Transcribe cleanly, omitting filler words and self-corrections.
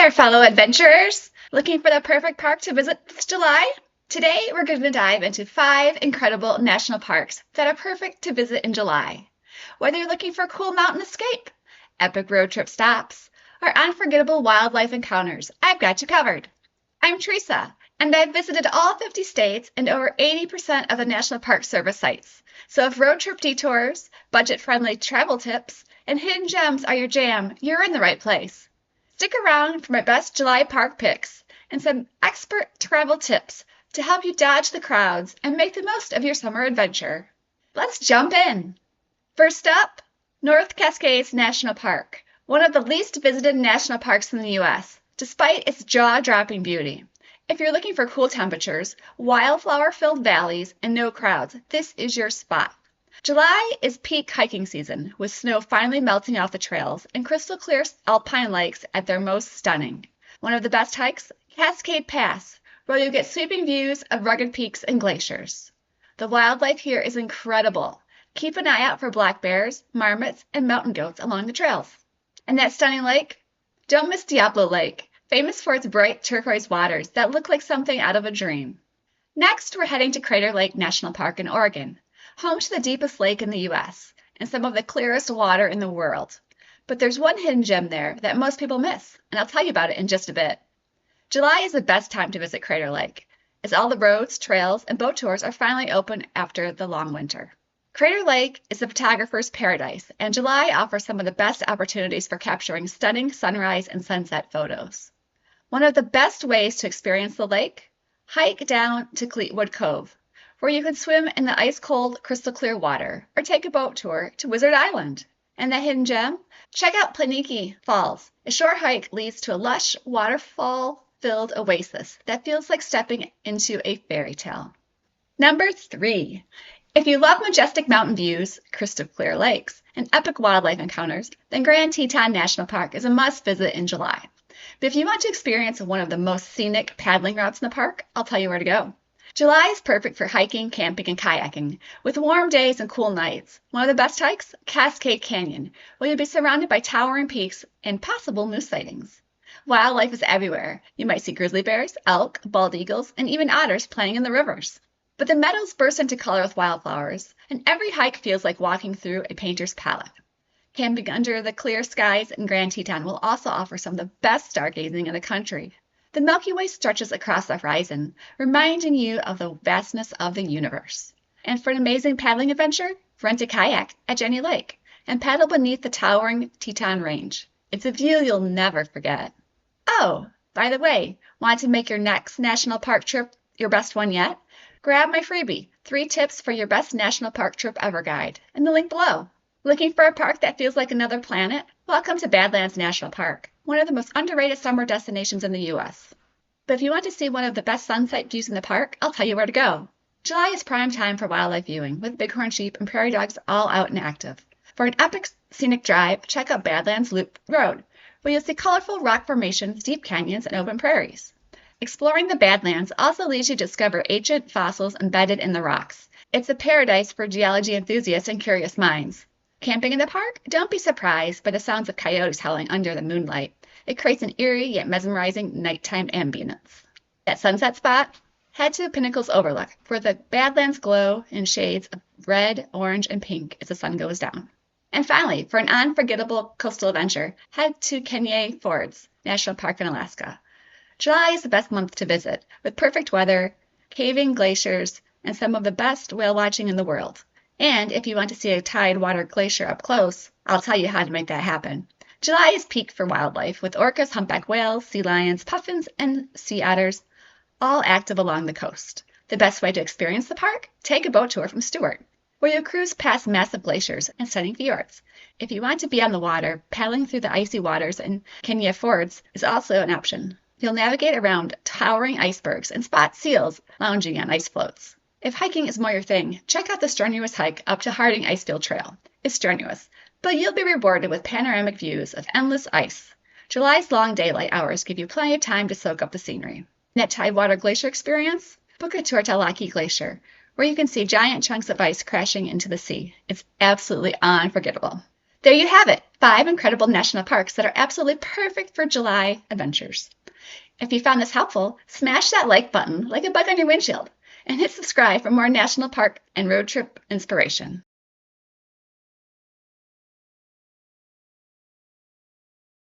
there, fellow adventurers! Looking for the perfect park to visit this July? Today, we're going to dive into 5 incredible national parks that are perfect to visit in July. Whether you're looking for a cool mountain escape, epic road trip stops, or unforgettable wildlife encounters, I've got you covered. I'm Teresa, and I've visited all 50 states and over 80% of the National Park Service sites. So if road trip detours, budget-friendly travel tips, and hidden gems are your jam, you're in the right place. Stick around for my best July park picks and some expert travel tips to help you dodge the crowds and make the most of your summer adventure. Let's jump in. First up, North Cascades National Park, one of the least visited national parks in the U.S., despite its jaw-dropping beauty. If you're looking for cool temperatures, wildflower-filled valleys, and no crowds, this is your spot. July is peak hiking season, with snow finally melting off the trails and crystal clear alpine lakes at their most stunning. One of the best hikes, Cascade Pass, where you get sweeping views of rugged peaks and glaciers. The wildlife here is incredible. Keep an eye out for black bears, marmots, and mountain goats along the trails. And that stunning lake? Don't miss Diablo Lake, famous for its bright turquoise waters that look like something out of a dream. Next, we're heading to Crater Lake National Park in Oregon, home to the deepest lake in the U.S. and some of the clearest water in the world. But there's one hidden gem there that most people miss, and I'll tell you about it in just a bit. July is the best time to visit Crater Lake, as all the roads, trails, and boat tours are finally open after the long winter. Crater Lake is a photographer's paradise, and July offers some of the best opportunities for capturing stunning sunrise and sunset photos. One of the best ways to experience the lake? Hike down to Cleetwood Cove, where you can swim in the ice-cold, crystal-clear water, or take a boat tour to Wizard Island. And that hidden gem? Check out Planiki Falls. A short hike leads to a lush, waterfall-filled oasis that feels like stepping into a fairy tale. Number 3. If you love majestic mountain views, crystal-clear lakes, and epic wildlife encounters, then Grand Teton National Park is a must-visit in July. But if you want to experience one of the most scenic paddling routes in the park, I'll tell you where to go. July is perfect for hiking, camping, and kayaking, with warm days and cool nights. One of the best hikes? Cascade Canyon, where you'll be surrounded by towering peaks and possible moose sightings. Wildlife is everywhere. You might see grizzly bears, elk, bald eagles, and even otters playing in the rivers. But the meadows burst into color with wildflowers, and every hike feels like walking through a painter's palette. Camping under the clear skies in Grand Teton will also offer some of the best stargazing in the country. The Milky Way stretches across the horizon, reminding you of the vastness of the universe. And for an amazing paddling adventure, rent a kayak at Jenny Lake and paddle beneath the towering Teton Range. It's a view you'll never forget. Oh, by the way, want to make your next national park trip your best one yet? Grab my freebie, 3 tips for your best national park trip ever guide, in the link below. Looking for a park that feels like another planet? Welcome to Badlands National Park, one of the most underrated summer destinations in the U.S. But if you want to see one of the best sunset views in the park, I'll tell you where to go. July is prime time for wildlife viewing, with bighorn sheep and prairie dogs all out and active. For an epic scenic drive, check out Badlands Loop Road, where you'll see colorful rock formations, deep canyons, and open prairies. Exploring the Badlands also leads you to discover ancient fossils embedded in the rocks. It's a paradise for geology enthusiasts and curious minds. Camping in the park? Don't be surprised by the sounds of coyotes howling under the moonlight. It creates an eerie yet mesmerizing nighttime ambience. At sunset spot? Head to Pinnacle's Overlook, where the Badlands glow in shades of red, orange, and pink as the sun goes down. And finally, for an unforgettable coastal adventure, head to Kenai Fords National Park in Alaska. July is the best month to visit, with perfect weather, caving glaciers, and some of the best whale watching in the world. And if you want to see a tidewater glacier up close, I'll tell you how to make that happen. July is peak for wildlife, with orcas, humpback whales, sea lions, puffins, and sea otters, all active along the coast. The best way to experience the park? Take a boat tour from Stewart, where you'll cruise past massive glaciers and stunning fjords. If you want to be on the water, paddling through the icy waters in Kenai Fords is also an option. You'll navigate around towering icebergs and spot seals lounging on ice floats. If hiking is more your thing, check out the strenuous hike up to Harding Icefield Trail. It's strenuous, but you'll be rewarded with panoramic views of endless ice. July's long daylight hours give you plenty of time to soak up the scenery. That Tidewater Glacier experience? Book a tour to Laki Glacier, where you can see giant chunks of ice crashing into the sea. It's absolutely unforgettable. There you have it, 5 incredible national parks that are absolutely perfect for July adventures. If you found this helpful, smash that like button like a bug on your windshield and hit subscribe for more national park and road trip inspiration.